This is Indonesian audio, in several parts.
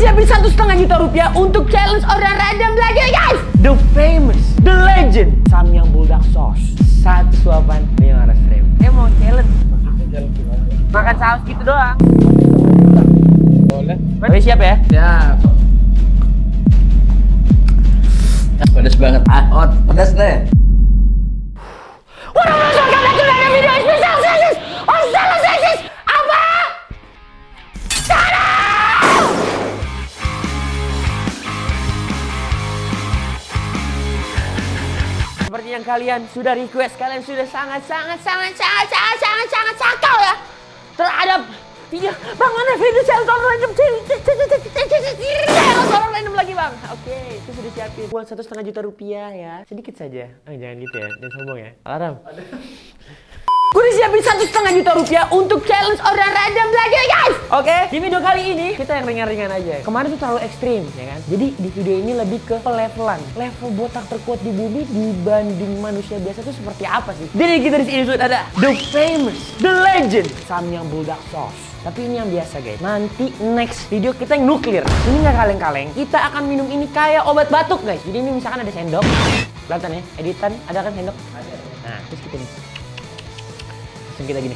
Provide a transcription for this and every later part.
siapin $1,5 juta untuk challenge orang random lagi guys. The famous, the legend, Samyang Buldak Sauce. Satu suapan 500.000. Mau challenge. Makan saus gitu doang. Boleh. Boleh siap ya? Siap. Pedas banget. Hot, pedas deh. Waduh, selamat datang dari video spesial Seksis. Hostel Seksis. Apa? Seperti yang kalian sudah request, kalian sudah sangat sakau ya terhadap video bang, mana video challenge orang random orang random lagi bang. Oke, itu sudah siapin uang $1,5 juta ya, sedikit saja. Jangan gitu ya, jangan sombong ya. Alarm. Gue udah siapin $1,5 juta untuk challenge orang random lagi guys. Oke, di video kali ini kita yang ringan-ringan aja. Kemarin tuh terlalu ekstrim ya kan. Jadi di video ini lebih ke pelevelan. Level botak terkuat di bumi dibanding manusia biasa tuh seperti apa sih? Jadi kita di sini sudah ada the famous, the legend, Samyang Buldak Sauce. Tapi ini yang biasa guys. Nanti next video kita yang nuklir. Ini nggak kaleng-kaleng. Kita akan minum ini kayak obat batuk guys. Jadi ini misalkan ada sendok. Kelihatan ya, editan ada kan sendok? Ada. Nah, terus kita nih. Kita gini,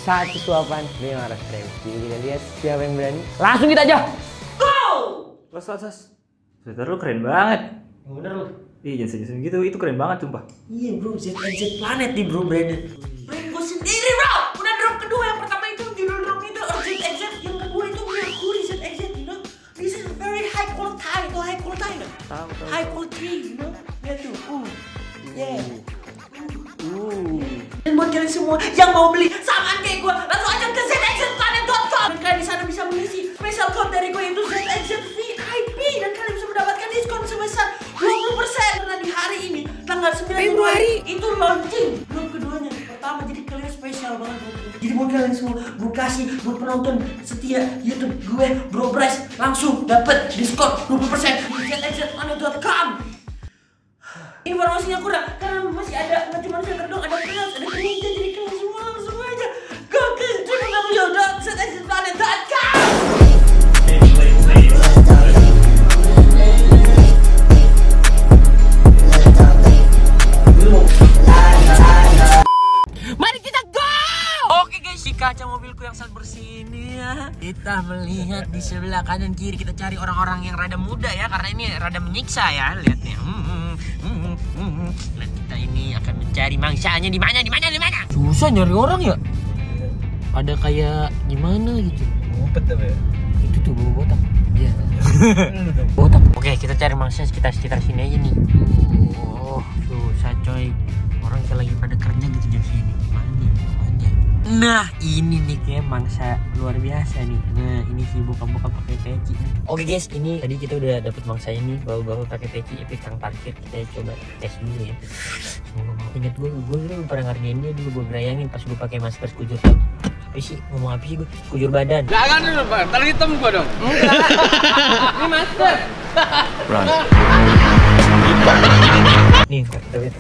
satu suapan 500.000. Jadi kita lihat siapa yang berani. Langsung kita aja. Go! Los. Sweater lu keren banget. Bener lu. Iya, jangan gitu. Itu keren banget sumpah. Iya bro, ZNZ Planet nih bro brandnya. Brand gue sendiri bro. Udah drop kedua, yang pertama itu judul drop itu ZNZ, yang kedua itu Mercury ZNZ, you know. This is very high quality, no? Tahu. High quality, you know. Lihat tuh. Yeah. Dan buat kalian semua yang mau beli samaan kayak gue, langsung aja ke znzplanet.com. Dan kalian di sana bisa mengisi special code dari gue itu ZNZVIP, dan kalian bisa mendapatkan diskon sebesar 20%. Karena di hari ini tanggal 9 Februari itu launching belum keduanya pertama, jadi kalian spesial banget buat gue. Jadi buat kalian semua gue kasih buat penonton setia YouTube gue Bro Bryce langsung dapat diskon 20% di znzplanet.com. Informasinya kurang karena masih ada, nggak cuma saya dong, ada kelas, ada kelinci, jadi kalian semua langsung aja go ke www.znzplanet.com. Mari kita go. Oke guys, di kaca mobilku yang sangat bersih ini ya, kita melihat di sebelah kanan kiri, kita cari orang-orang yang rada muda ya, karena ini rada menyiksa ya, lihat nih. Nah, kita ini akan mencari mangsanya di mana? Susah nyari orang ya. Ada kayak gimana gitu. Ngumpet apa ya? Itu tuh bawa botak. Iya. Botak. Oke, kita cari mangsa sekitar sini aja nih. Oh, susah coy. Orang lagi pada kerja gitu jam sini. Mana? Nah, ini nih kayak mangsa luar biasa nih. Nah, ini sih buka-buka pakai peci. Oke guys, ini tadi kita udah dapet mangsa ini bawa-bawa pakai peci epic kang parkir. Kita coba tes dulu ya. Ingat gue pernah ngerjain dia dulu, gue gerayangin pas gue pakai masker sekujur. Apa sih? Ngomong apa sih gue? Sekujur badan. Jangan dulu, Pak. Taruh hitam gua dong. Enggak. Ini masker. Run. Nih, kita lihat.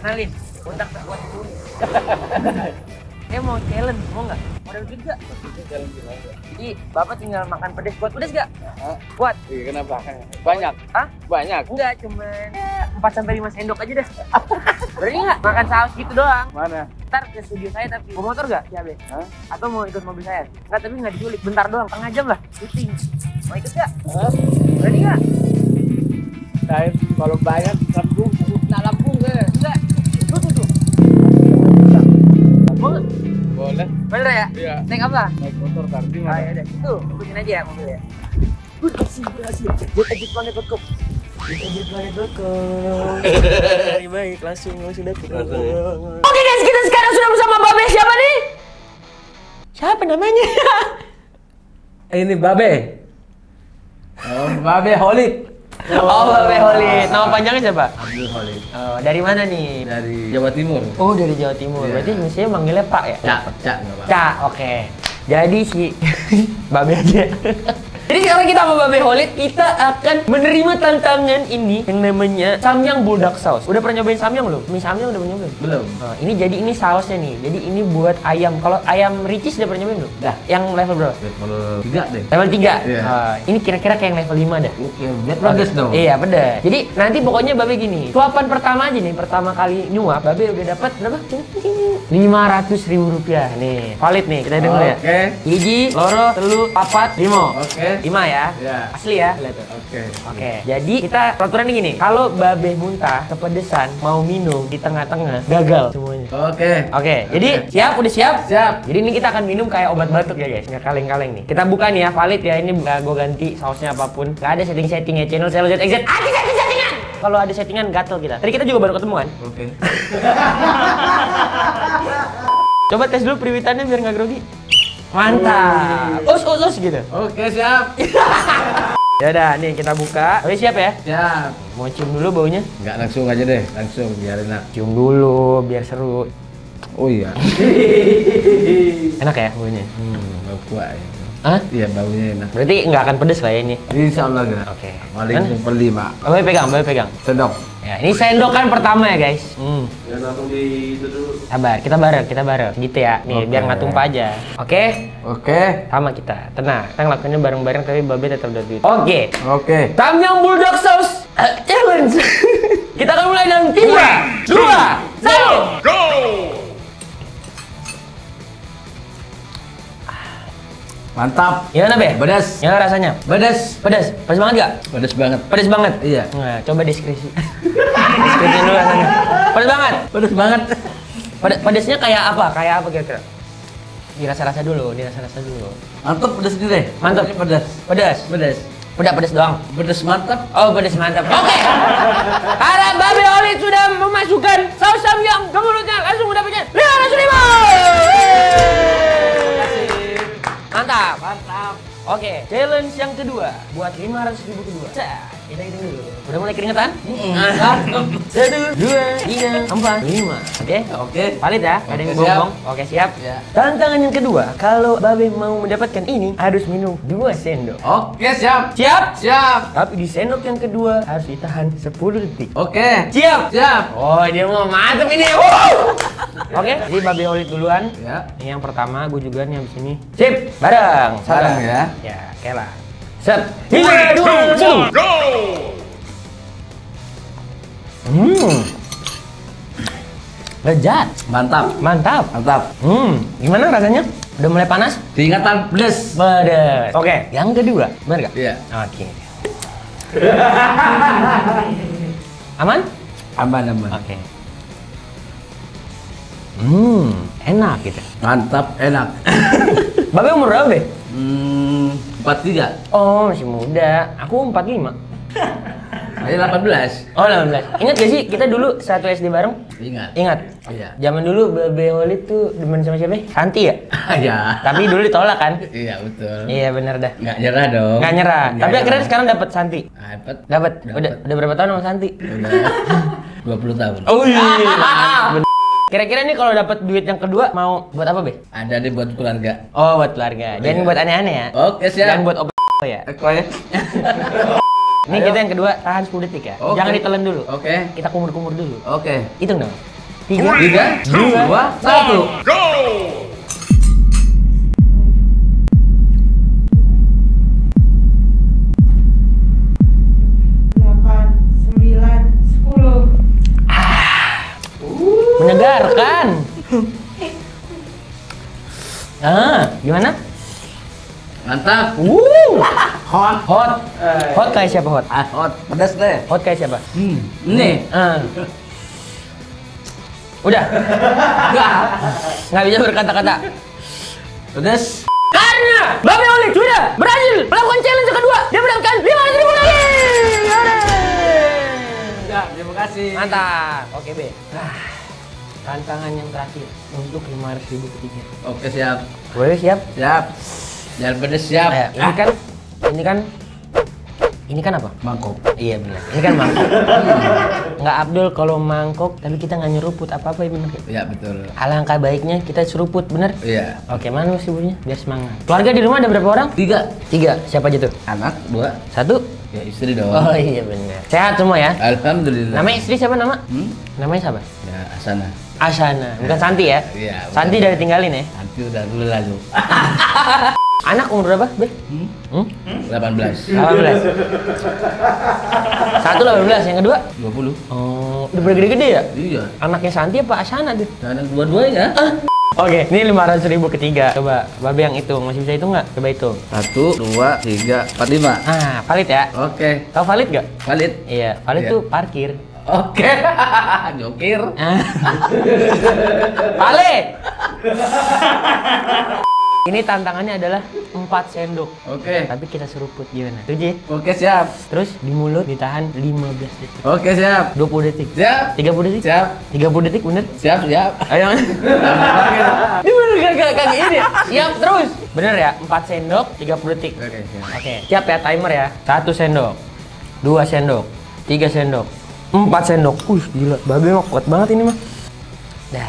Kenalin, botak tak kuat dulu. Mau challenge, mau nggak? Modal juga. Jadi bapak tinggal makan pedes. Kuat pedes nggak? Kuat. Iya, kenapa? Banyak. Hah? Banyak. Enggak, cuman 4-5 sendok aja dah. Berani nggak? Makan saus gitu doang. Mana? Ntar ke studio saya tapi mau motor nggak? Siap ya? Hah? Atau mau ikut mobil saya? Nggak, tapi nggak diculik. Bentar doang, setengah jam lah. Syuting. Mau ikut nggak? Berani nggak? Saya kalau banyak lambung, lambung gue. Enggak. Tuh. Boleh. Bener ya? Iya. Naik apa? Naik motor karting. Ah ya udah, itu ikutin aja ya mobilnya. Berhasil. ZNZplanet.com. ZNZplanet.com. Hari baik, langsung datang. Oke guys, kita sekarang sudah bersama Babe. Siapa nih? Siapa namanya? Ini Babe. Oh, Babe Holik. Oh, Babe Holik. Nama panjangnya siapa? Abdul Holik. Oh, dari mana nih? Dari Jawa Timur. Oh, dari Jawa Timur. Iya. Berarti misalnya manggilnya Pak ya? Cak nggak Pak. Cak, oke. Jadi si Babe aja. Jadi sekarang Karena kita sama Babe Holid, kita akan menerima tantangan ini yang namanya samyang buldak sauce. Udah pernah nyobain samyang belum? Mie samyang udah pernah nyobain? Belum. Nah, ini sausnya nih. Jadi ini buat ayam. Kalau ayam Ricis udah pernah nyobain belum? Dah. Yang level berapa? Level 3 deh. Level 3? Iya. Ini kira-kira kayak yang level 5 dah. Oke, biar pedas dong. Iya, pedas. Jadi nanti pokoknya Babe gini. Suapan pertama aja nih, pertama kali nyuap, Babe udah dapat berapa? 500.000 rupiah nih. Valid nih, kita dengar ya. Oke. Hiji, loro, telu, papat, limo. Oke. 5 ya. Iya. Asli ya. Oke. Oke, jadi kita peraturan gini, kalau Babe muntah, kepedesan, mau minum di tengah-tengah, gagal semuanya. Oke, jadi siap? Udah siap? Siap. Jadi ini kita akan minum kayak obat batuk ya guys, nggak kaleng-kaleng nih. Kita buka nih ya, valid ya, ini nggak gue ganti sausnya apapun. Nggak ada setting-setting ya, channel Selo ZXZ. Ada setting-settingan! Kalau ada settingan gatel kita. Tadi kita juga baru ketemu kan? Oke. Coba tes dulu periwitannya biar nggak grogi. Mantap. Us gitu. Oke, siap. Ya udah, nih kita buka. Udah siap ya? Siap. Mau cium dulu baunya? Enggak langsung aja deh, langsung biar enak. Cium dulu biar seru. Oh iya. Enak ya baunya? Bau kuah ya. Hah? Iya, baunya enak. Berarti nggak akan pedes lah ya ini? Insya Allah enggak. Oke. Paling Kan? super 5. Babe pegang. Sendok. Ya, ini sendokan pertama ya guys. Ya langsung di itu dulu. Sabar, kita bareng. Gitu ya. Nih, Oke. biar nggak tumpah aja. Oke? Oke. Sama kita. Tenang. Kita ngelakuinnya bareng-bareng tapi Babe tetap udah duit. Oke. Oke. Samyang buldak sauce challenge. Kita akan mulai dalam 3, 2, 1. Go! Mantap. Gimana Be? Pedas. Gimana rasanya? Pedas. Pedas? Pedas banget gak? Pedas banget. Pedas banget? Iya. Nah, coba deskripsi. Deskripsi dulu rasanya. Pedas banget? Pedas banget. Pedasnya kayak apa? Kayak apa kira-kira? Dirasa-rasa dulu. Mantap pedas ini deh. Mantap. Pedas. Pedas? Pedas. Udah pedas doang? Pedas mantap. Oh, pedas mantap. Oke. Karena Babe Holid sudah memasukkan saus samyang ke mulutnya, langsung mendapatkan 500.000. Mantap. Oke, challenge yang kedua buat 500.000 kedua. Kita hitung dulu. Udah mulai keringetan? 1, 2, 3, 4, 5. Oke? Valid ya? Gak ada yang Oke, bohong. Oke, siap. Ya. Tantangan yang kedua, kalau Babe mau mendapatkan ini harus minum 2 sendok. Oke, siap. Siap? Siap. Tapi di sendok yang kedua harus ditahan 10 detik. Oke. Siap? Siap. Oh, dia mau mantep ini. Wow. Oke, jadi Babe Holid duluan. Ya. Ini yang pertama, gue juga nih habis ini. Sip, bareng. Sabar. Bareng ya. Ya, oke lah. Set. 3, 2, 1. Go! Lezat. Mantap. Mantap. Mantap. Gimana rasanya? Udah mulai panas? Diingatan pedas. Pedas. Oke, yang kedua. Bener gak? Iya. Oke. Aman? Aman. Oke. Enak gitu. Mantap, enak. Babe umur berapa, Be? 43. Oh, masih muda. Aku 45. Saya 18. Oh, 18. Ingat gak sih kita dulu satu SD bareng? Ingat. Ingat? Iya. Zaman dulu Babe Holid tuh demen sama siapa? Santi ya? Ya. Tapi dulu ditolak kan? Iya, betul. Iya bener dah. Nggak nyerah dong. Nggak nyerah. Nggak Tapi nyerah. akhirnya sekarang dapat Santi. Dapat. Dapat. Udah berapa tahun sama Santi? Udah 20 tahun. Oh iya. Kira-kira nih kalau dapat duit yang kedua mau buat apa, Be? Ada deh buat keluarga. Oh, buat keluarga. Jangan Iya. buat aneh-aneh ya. Oke, siap. Jangan buat ya. Oke. Ini kita yang kedua tahan 10 detik ya. Oke. Jangan ditelan dulu. Oke. Kita kumur-kumur dulu. Oke. Hitung dong. 3, 3, 2, 1. Go! Menyegarkan. Gimana? Mantap. Hot. Hot kayak siapa hot? Hot. Pedas deh. Hot kayak siapa? Nih. Udah. Nggak bisa berkata-kata. Pedas. Karena Babe Holid sudah berhasil melakukan challenge kedua. Dia mendapatkan 500.000 lagi. Ya, terima kasih. Mantap. Oke, Be. Tantangan yang terakhir untuk 500.000 ketiga. Oke, siap. Boleh siap? Siap. Jangan pedas, siap. Ini kan Ini kan apa? Mangkok. Iya benar. Ini kan mangkok. Nggak Abdul kalau mangkok, tapi kita nggak nyeruput apa-apa ya bener. Iya betul. Alangkah baiknya kita seruput, bener? Iya. Oke, mana mas ibunya? Biar semangat. Keluarga di rumah ada berapa orang? 3. 3. Siapa aja tuh? Anak 2. 1? Ya istri dong. Oh iya benar. Sehat semua ya? Alhamdulillah. Nama istri siapa nama? Namanya siapa? Ya Asana. Asana. Bukan Santi ya? Iya. Santi dari tinggalin ya? Nanti udah dulu lalu. Anak umur berapa? Be? 18. 18. Satu 18, yang kedua? 20. Oh, udah gede-gede ya? Iya. Anaknya Santi apa Asana tuh? Anak dua-duanya. Oke, ini 500.000 ketiga. Coba, Babe yang hitung. Masih bisa hitung nggak? Coba hitung. 1, 2, 3, 4, 5. Ah, valid ya? Oke. Tahu valid nggak? Valid. Iya, valid Iya. tuh parkir. Oke. Jokir. Ah. Valid! Ini tantangannya adalah 4 sendok. Oke. Tapi kita seruput gimana? Setuju ya? Oke siap. Terus di mulut ditahan 15 detik. Oke siap. 20 detik. Siap. 30 detik. Siap. 30 detik bener? Siap siap. Ayo. Ini bener kagak ini. Siap terus. Bener ya? 4 sendok 30 detik. Oke siap. Oke, siap ya timer ya. 1 sendok. 2 sendok. 3 sendok. 4 sendok. Gila, Babe mah kuat banget ini mah. Dah.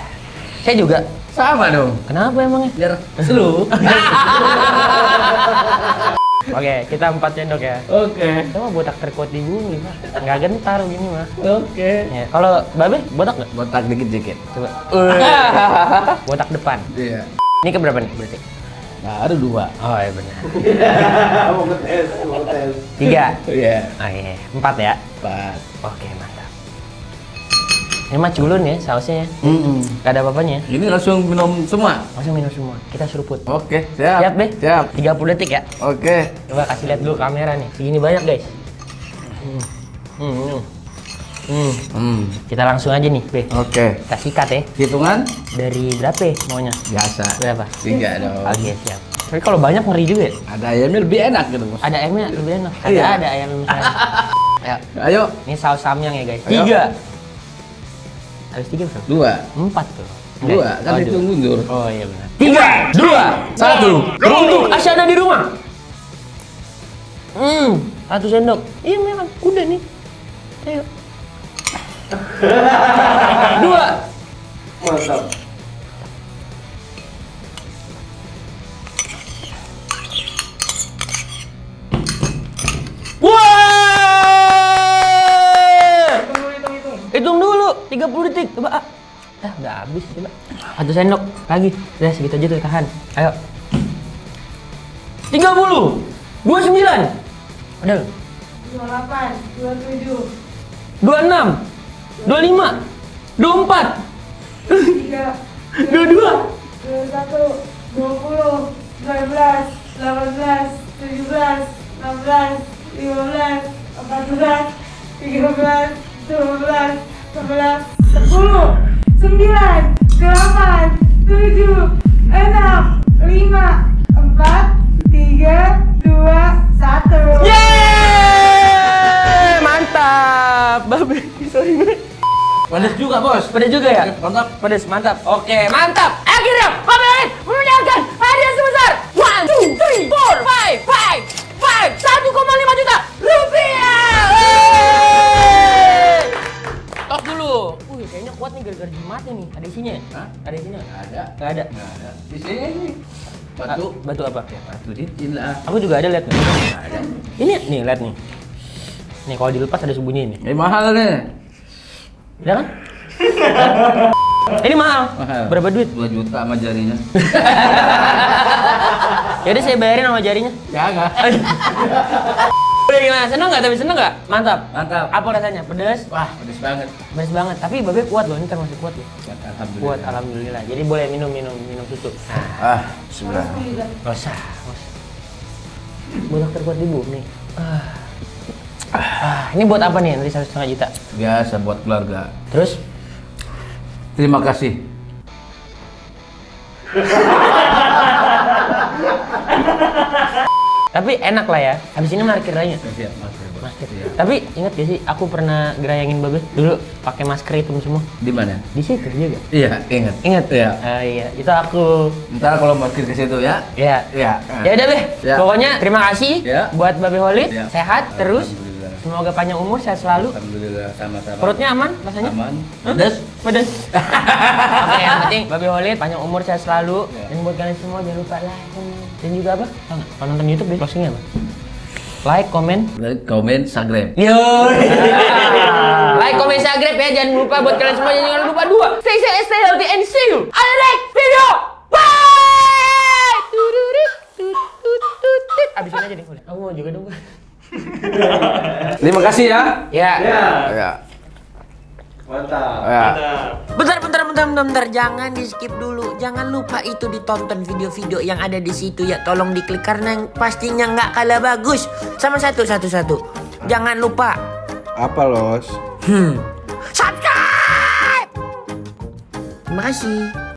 Saya juga. Sama dong. Kenapa emangnya? Biar slow. Oke, kita 4 sendok ya. Oke. Itu mah botak terkuat di bumi, Pak. Nggak gentar gini mah. Oke. Ya, kalau Babe botak nggak? Botak dikit-dikit. Coba. Botak depan. Iya. Ini keberapa nih berarti? Baru 2. Oh iya benar. Mau ngetes, mau ngetes. 3. Iya. Oh iya. 4 ya. 4. Oke, mantap. Ini mah culun ya sausnya ya. Gak ada apa-apanya. Ini langsung minum semua. Langsung minum semua. Kita seruput. Oke, siap. Siap deh. Siap. 30 detik ya. Oke. Coba kasih lihat dulu kamera nih. Segini banyak guys. Kita langsung aja nih, Be. Oke. Kita sikat ya. Hitungan Dari berapa ya maunya? biasa. Berapa? 3 dong. Oke, siap. Tapi kalau banyak ngeri juga ya. Ada ayamnya lebih enak gitu, Bos. Ada ayamnya lebih enak. Iya. Ada ayam misalnya. Ayo. Ayo. Ini saus samyang ya guys. Ayo. 3. Habis 3 berapa? 2. 4 tuh. 2. Kan Oh, hitung dua. mundur. Oh iya benar. 3, 2, 1. Untuk Asyana di rumah. 1 sendok. Iya memang. Udah nih. Ayo. 2. Mantap. Wah! Hitung dulu. 30 detik. Coba. Udah habis. Coba. 1 sendok lagi. Udah segitu aja tuh, tahan. Ayo. 30. 29. Udah. 28, 27, 26. 25. 24. 3, 22. 21, 20, 19, 18, 17, 16, 15, 14, 13, 12, 11, 10, 9, 8, 7, 6, 5, 4, 3, 2, 1. Yeay! Mantap. Babe, sorry Babe. Panas juga, Bos. Pedas juga ya? Mantap. Pedas, mantap. Oke, mantap. Akhirnya, Babe menunjukkan hadiah sebesar 1, 2, 3, 4, 5, 1,5 juta rupiah. Tok dulu. Kayaknya kuat nih gara-gara jimatnya nih. Ada isinya ya? Hah? Ada isinya nggak? Nggak ada. Nggak ada. Nggak ada. Di sini. Batu. Batu apa? Batu licin lah. Aku juga ada, lihat nih. Nggak ada. Ini nih, lihat nih. Nih kalau dilepas ada sembunyi nih. Mahal nih. Udah kan? Ini mahal. Mahal. Berapa duit? 2 juta sama jarinya. Yaudah saya bayarin sama jarinya. Jangan. Udah gimana? Seneng nggak? Tapi seneng nggak? Mantap. Mantap. Apa rasanya? Pedas? Wah, pedes banget. Pedas banget. Tapi Babe kuat loh. Ini termasuk kuat loh. Alhamdulillah. Kuat, alhamdulillah. Jadi boleh minum susu. Nah, Ah, bismillah. nggak usah. Botak terkuat di bumi. Ini buat apa nih? Nanti 1,5 juta. Biasa buat keluarga. Terus? Terima kasih. Tapi enak lah ya. Habis ini parkir lagi. Siap, Mas. Masker. Tapi ingat gak sih, aku pernah gerayangin Babe dulu pakai masker hitam semua. Di mana? Di situ juga. Iya, ingat. Ingat? Iya. Iya, itu aku. Ntar kalau makin ke situ ya. Ya. Iya. Ya udah Be. Ya. Pokoknya terima kasih Ya. buat Babe Holid. Ya. Sehat terus. Alhamdulillah. Semoga panjang umur, sehat selalu. Alhamdulillah, sama-sama. Perutnya aman rasanya? Aman. Hah? Pedas? Pedas. Oke, yang penting Babe Holid panjang umur, sehat selalu. Ya. Dan buat kalian semua jangan lupa like, comment. Dan juga apa? Tahu nggak? Kalau nonton YouTube deh, closingnya apa? Like, comment. Komen, Instagram. Yo. Like, comment, subscribe ya. Jangan lupa buat kalian semua, jangan lupa dua. Stay safe, stay healthy, and see you on the next video. Bye. Abisin aja deh. Aku mau juga dong. Terima kasih ya. Ya. Ya. Mantap. Ya. Bentar, jangan di skip dulu. Jangan lupa itu ditonton video-video yang ada di situ ya. Tolong diklik karena pastinya nggak kalah bagus. Sama satu. Jangan lupa. Apa Los? Subscribe. Terima kasih.